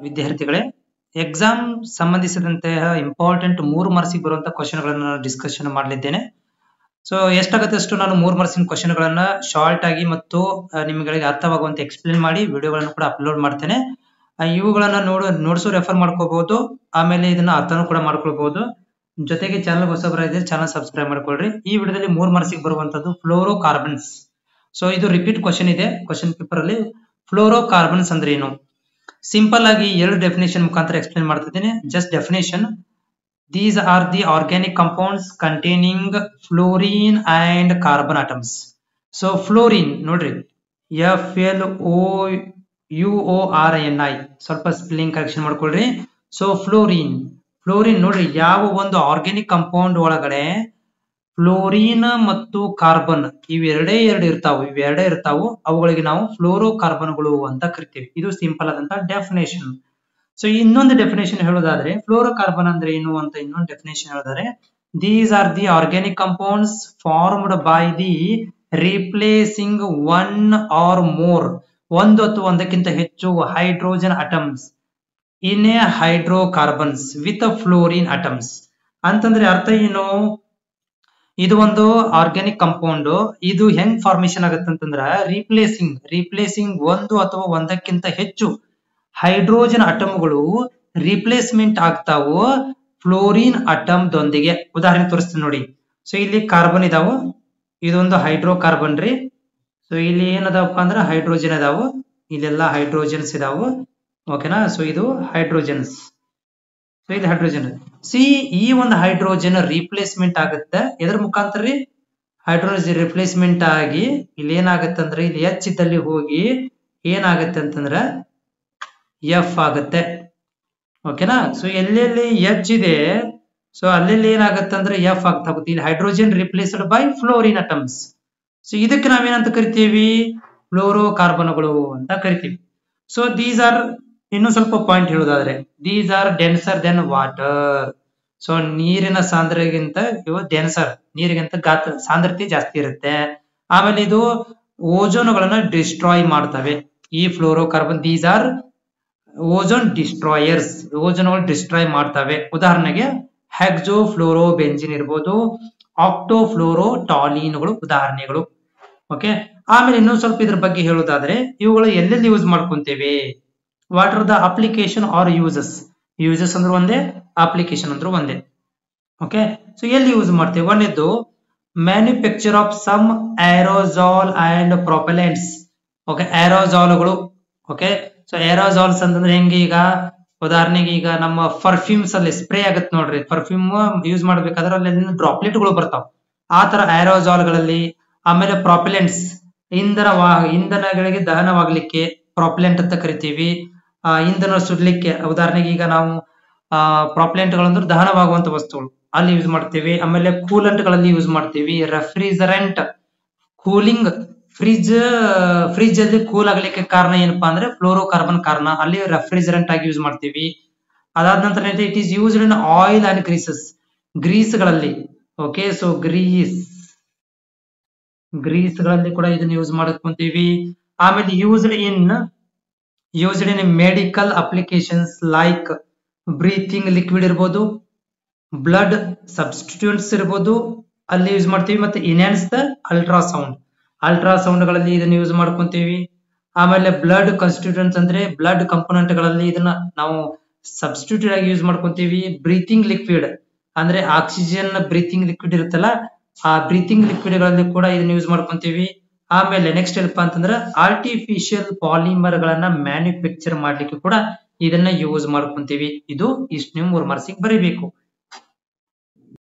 ವಿದ್ಯಾರ್ಥಿಗಳೇ, ಎಕ್ಸಾಮ್ ಸಂಬಂಧಿಸಿದಂತೆ important 3 marks ಬರುವಂತ ಕ್ವೆಶ್ಚನ್ ಗಳನ್ನ ಡಿಸ್ಕಷನ್ ಮಾಡಲಿದ್ದೇನೆ. ಸೊ ಎಷ್ಟಾಗುತ್ತೆ ಅಷ್ಟು ನಾನು 3 ಮಾರ್ಕ್ಸಿನ ಕ್ವೆಶ್ಚನ್ ಗಳನ್ನ ಶಾರ್ಟ್ ಆಗಿ ಮತ್ತು ನಿಮಗೆ ಅರ್ಥವಾಗುವಂತೆ ಎಕ್ಸ್ಪ್ಲೇನ್ ಮಾಡಿ ವಿಡಿಯೋಗಳನ್ನು ಕೂಡ ಅಪ್ಲೋಡ್ ಮಾಡ್ತೇನೆ. ಇವುಗಳನ್ನ ನೋಡ್ಸು ರೆಫರ್ ಮಾಡ್ಕೋಬಹುದು. ಆಮೇಲೆ ಇದನ್ನ ಅರ್ಥನೂ ಕೂಡ ಮಾಡ್ಕೊಳ್ಬಹುದು. ಜೊತೆಗೆ ಚಾನಲ್ ಹೊಸಬರಾಗಿದ್ರೆ ಚಾನಲ್ ಸಬ್ಸ್ಕ್ರೈಬ್ ಮಾಡ್ಕೊಳ್ರಿ. ಈ ವಿಡಿಯೋದಲ್ಲಿ 3 ಮಾರ್ಕ್ಸ್ ಬರುವಂತದ್ದು ಫ್ಲೋರೋ ಕಾರ್ಬನ್ಸ್. ಸೊ ಇದು ರಿಪೀಟ್ ಕ್ವೆಶ್ಚನ್ ಇದೆ ಕ್ವೆಶ್ಚನ್ ಪೇಪರ್ ಅಲ್ಲಿ. ಫ್ಲೋರೋ ಕಾರ್ಬನ್ಸ್ ಅಂದ್ರೆ ಏನು? ಸಿಂಪಲ್ ಆಗಿ ಎರಡು ಡೆಫಿನೇಷನ್ ಮುಖಾಂತರ ಎಕ್ಸ್ಪ್ಲೇನ್ ಮಾಡ್ತಿದ್ದೇನೆ. Just definition: these are the organic compounds containing fluorine and carbon atoms. So fluorine ನೋಡ್ರಿ, FLOURINE ಸ್ವಲ್ಪ ಸ್ಪೆಲ್ಲಿಂಗ್ ಕರೆಕ್ಷನ್ ಮಾಡ್ಕೊಳ್ರಿ. ಸೊ ಫ್ಲೋರಿನ್ ನೋಡ್ರಿ, ಯಾವ ಒಂದು ಆರ್ಗ್ಯಾನಿಕ್ ಕಂಪೌಂಡ್ ಒಳಗಡೆ ಫ್ಲೋರಿನ್ ಮತ್ತು ಕಾರ್ಬನ್ ಇವೆರಡೇ ಇರ್ತಾವು, ಅವುಗಳಿಗೆ ನಾವು ಫ್ಲೋರೋ ಕಾರ್ಬನ್ಗಳು ಅಂತ ಕರಿತೀವಿ. ಇದು ಸಿಂಪಲ್ ಆದಂತ ಡೆಫಿನೇಷನ್. ಸೊ ಇನ್ನೊಂದು ಡೆಫಿನೇಷನ್ ಹೇಳೋದಾದ್ರೆ ಫ್ಲೋರೋ ಕಾರ್ಬನ್ ಅಂದ್ರೆ ಏನು ಅಂತ ಇನ್ನೊಂದು ಡೆಫಿನೇಷನ್ ಹೇಳೋದಾದ್ರೆ, these are the organic compounds formed by the replacing one or more, ಒಂದು ಅಥವಾ ಒಂದಕ್ಕಿಂತ ಹೆಚ್ಚು hydrogen atoms in a hydrocarbons with fluorine atoms. ಅಂತಂದ್ರೆ ಅರ್ಥ ಏನು? ಇದು ಒಂದು ಆರ್ಗ್ಯಾನಿಕ್ ಕಂಪೌಂಡ್. ಇದು ಹೆಂಗ್ ಫಾರ್ಮೇಶನ್ ಆಗುತ್ತೆ ಅಂತಂದ್ರ ರಿಪ್ಲೇಸಿಂಗ್ ಒಂದು ಅಥವಾ ಒಂದಕ್ಕಿಂತ ಹೆಚ್ಚು ಹೈಡ್ರೋಜನ್ ಅಟಮ್ಗಳು ರಿಪ್ಲೇಸ್ಮೆಂಟ್ ಆಗ್ತಾವು ಫ್ಲೋರಿನ್ ಅಟಮ್ ದೊಂದಿಗೆ. ಉದಾಹರಣೆ ತೋರಿಸ್ತೀನಿ ನೋಡಿ. ಸೊ ಇಲ್ಲಿ ಕಾರ್ಬನ್ ಇದಾವು, ಇದೊಂದು ಹೈಡ್ರೋ ಕಾರ್ಬನ್ ರೀ. ಸೊ ಇಲ್ಲಿ ಏನದಾವಪ್ಪ ಅಂದ್ರೆ ಹೈಡ್ರೋಜನ್ ಇದಾವು, ಇಲ್ಲೆಲ್ಲ ಹೈಡ್ರೋಜನ್ಸ್ ಇದಾವು. ಓಕೆನಾ? ಸೊ ಇದು ಹೈಡ್ರೋಜನ್ಸ್, ಸೊ ಇದು ಹೈಡ್ರೋಜನ್. ಸಿ ಈ ಒಂದು ಹೈಡ್ರೋಜನ್ ರಿಪ್ಲೇಸ್ಮೆಂಟ್ ಆಗುತ್ತೆ ಎದ್ರ ಮುಖಾಂತರ ರೀ? ಹೈಡ್ರೋಜನ್ ರಿಪ್ಲೇಸ್ಮೆಂಟ್ ಆಗಿ ಇಲ್ಲಿ ಏನಾಗುತ್ತೆ ಅಂದ್ರೆ ಇಲ್ಲಿ ಎಚ್ ಇದ್ದಲ್ಲಿ ಹೋಗಿ ಏನಾಗುತ್ತೆ ಅಂತಂದ್ರ ಎಫ್ ಆಗುತ್ತೆ. ಓಕೆನಾ? ಸೊ ಎಲ್ಲೆಲ್ಲಿ ಎಚ್ ಇದೆ ಸೊ ಅಲ್ಲೆಲ್ಲಿ ಏನಾಗುತ್ತೆ ಅಂದ್ರೆ ಎಫ್ ಆಗ್ತಾ ಹೋಗುತ್ತೆ. ಇಲ್ಲಿ hydrogen replaced by fluorine atoms. So ಇದಕ್ಕೆ ನಾವೇನಂತ ಕರಿತೀವಿ? ಫ್ಲೋರೋ ಕಾರ್ಬನ್ಗಳು ಅಂತ ಕರಿತೀವಿ. ಸೊ ದೀಸ್ ಆರ್, ಇನ್ನು ಸ್ವಲ್ಪ ಪಾಯಿಂಟ್ ಹೇಳೋದಾದ್ರೆ, these are denser than water. So ನೀರಿನ ಸಾಂದ್ರತೆಗಿಂತ ಇವು ಡೆನ್ಸರ್, ನೀರಿಗಿಂತ ಸಾಂದ್ರತೆ ಜಾಸ್ತಿ ಇರುತ್ತೆ. ಆಮೇಲೆ ಇದು ಓಜೋನ್ಗಳನ್ನ ಡಿಸ್ಟ್ರಾಯ್ ಮಾಡ್ತವೆ. ಈ fluoro carbon these are ozone destroyers, ಓಜೋನ್ಗಳು ಡಿಸ್ಟ್ರಾಯ್ ಮಾಡ್ತವೆ. ಉದಾಹರಣೆಗೆ ಹೆಕ್ಸೋ ಫ್ಲೋರೋ ಬೆಂಜಿನ್ ಇರ್ಬೋದು, ಆಕ್ಟೋ ಫ್ಲೋರೋ ಟಾಲಿನ್ಗಳು ಉದಾಹರಣೆಗಳು. ಓಕೆ, ಆಮೇಲೆ ಇನ್ನೊಂದು ಸ್ವಲ್ಪ ಇದ್ರ ಬಗ್ಗೆ ಹೇಳೋದಾದ್ರೆ, ಇವುಗಳು ಎಲ್ಲೆಲ್ಲಿ ಯೂಸ್ ಮಾಡ್ಕೊಂತೇವೆ? What are the application are uses? Uses ಅಂದ್ರೆ ಒಂದೇ, ಅಪ್ಲಿಕೇಶನ್ ಅಂದ್ರೆ ಒಂದೇ. ಓಕೆ, ಸೊ ಎಲ್ಲಿ ಯೂಸ್ ಮಾಡ್ತೇವೆ? ಒಂದೇದ್ದು manufacture of some aerosol and propellants. Okay, ಏರೋಸಾಲ್ಗಳು. ಓಕೆ, ಸೊ ಏರೋಸಾಲ್ಸ್ ಅಂತಂದ್ರೆ ಹೆಂಗೆ? ಈಗ ಉದಾಹರಣೆಗೆ ಈಗ ನಮ್ಮ ಪರ್ಫ್ಯೂಮ್ಸ್ ಅಲ್ಲಿ ಸ್ಪ್ರೇ ಆಗತ್ತೆ ನೋಡ್ರಿ, ಪರ್ಫ್ಯೂಮ್ ಯೂಸ್ ಮಾಡ್ಬೇಕಾದ್ರೆ ಅಲ್ಲಿ ಡ್ರಾಪ್ಲೆಟ್ ಗಳು ಬರ್ತಾವ. ಆ ತರ ಏರೋಸಾಲ್ಗಳಲ್ಲಿ. ಆಮೇಲೆ ಪ್ರಾಪೆಲೆಂಟ್ಸ್, ಇಂಧನಗಳಿಗೆ ದಹನವಾಗ್ಲಿಕ್ಕೆ ಪ್ರಾಪೆಲೆಂಟ್ ಅಂತ ಕರಿತೀವಿ. ಇಂಧನ ಸುಡ್ಲಿಕ್ಕೆ, ಉದಾಹರಣೆಗೆ ಈಗ ನಾವು ಪ್ರಾಪೆಲೆಂಟ್ ಗಳಂದ್ರೆ ದಹನವಾಗುವಂತ ವಸ್ತುಗಳು, ಅಲ್ಲಿ ಯೂಸ್ ಮಾಡ್ತೀವಿ. ಆಮೇಲೆ ಕೂಲೆಂಟ್ ಗಳಲ್ಲಿ ಯೂಸ್ ಮಾಡ್ತೀವಿ. ರೆಫ್ರಿಜರೆಂಟ್, ಕೂಲಿಂಗ್, ಫ್ರಿಜ್ ಅಲ್ಲಿ ಕೂಲ್ ಆಗ್ಲಿಕ್ಕೆ ಕಾರಣ ಏನಪ್ಪಾ ಅಂದ್ರೆ ಫ್ಲೋರೋ ಕಾರ್ಬನ್ ಕಾರಣ, ಅಲ್ಲಿ ರೆಫ್ರಿಜರೆಂಟ್ ಆಗಿ ಯೂಸ್ ಮಾಡ್ತೀವಿ. ಅದಾದ ನಂತರ it is used in oil and grease ಗಳಲ್ಲಿ. ಓಕೆ, ಸೊ ಗ್ರೀಸ್ ಗಳಲ್ಲಿ ಕೂಡ ಇದನ್ನ ಯೂಸ್ ಮಾಡ್ಕೊಂತೀವಿ. ಆಮೇಲೆ used in medical applications like breathing liquid ಇರ್ಬೋದು, ಬ್ಲಡ್ ಸಬ್ಸ್ಟಿಟ್ಯೂಟ್ಸ್ ಇರ್ಬೋದು, ಅಲ್ಲಿ ಯೂಸ್ ಮಾಡ್ತೀವಿ. ಮತ್ತೆ ಇನ್ಹ್ಯಾನ್ಸ್ ದ ಅಲ್ಟ್ರಾಸೌಂಡ್ ಗಳಲ್ಲಿ ಇದನ್ನ ಯೂಸ್ ಮಾಡ್ಕೊಂತೀವಿ. ಆಮೇಲೆ ಬ್ಲಡ್ ಕಾನ್ಸ್ಟಿಟ್ಯೂಯೆಂಟ್ಸ್ ಅಂದ್ರೆ ಬ್ಲಡ್ ಕಂಪೋನೆಂಟ್ ಗಳಲ್ಲಿ ಇದನ್ನ ನಾವು ಸಬ್ಸ್ಟಿಟ್ಯೂಟ್ ಆಗಿ ಯೂಸ್ ಮಾಡ್ಕೊಂತೀವಿ. ಬ್ರೀತಿಂಗ್ ಲಿಕ್ವಿಡ್ ಅಂದ್ರೆ ಆಕ್ಸಿಜನ್ ಬ್ರೀತಿಂಗ್ ಲಿಕ್ವಿಡ್ ಇರುತ್ತಲ್ಲ, ಆ ಬ್ರೀತಿಂಗ್ ಲಿಕ್ವಿಡ್ ಗಳಲ್ಲಿ ಕೂಡ ಇದನ್ನ ಯೂಸ್ ಮಾಡ್ಕೊಂತೀವಿ. ಆಮೇಲೆ ನೆಕ್ಸ್ಟ್ ಏನಪ್ಪಾ ಅಂತಂದ್ರೆ ಆರ್ಟಿಫಿಷಿಯಲ್ ಪಾಲಿಮರ್ ಗಳನ್ನ ಮ್ಯಾನುಫ್ಯಾಕ್ಚರ್ ಮಾಡ್ಲಿಕ್ಕೆ ಕೂಡ ಇದನ್ನ ಯೂಸ್ ಮಾಡ್ಕೊಂತೀವಿ. ಇದು ಇಷ್ಟು ನೀವು 3 ಮಾರ್ಕ್ಸಿಗೆ ಬರೀಬೇಕು.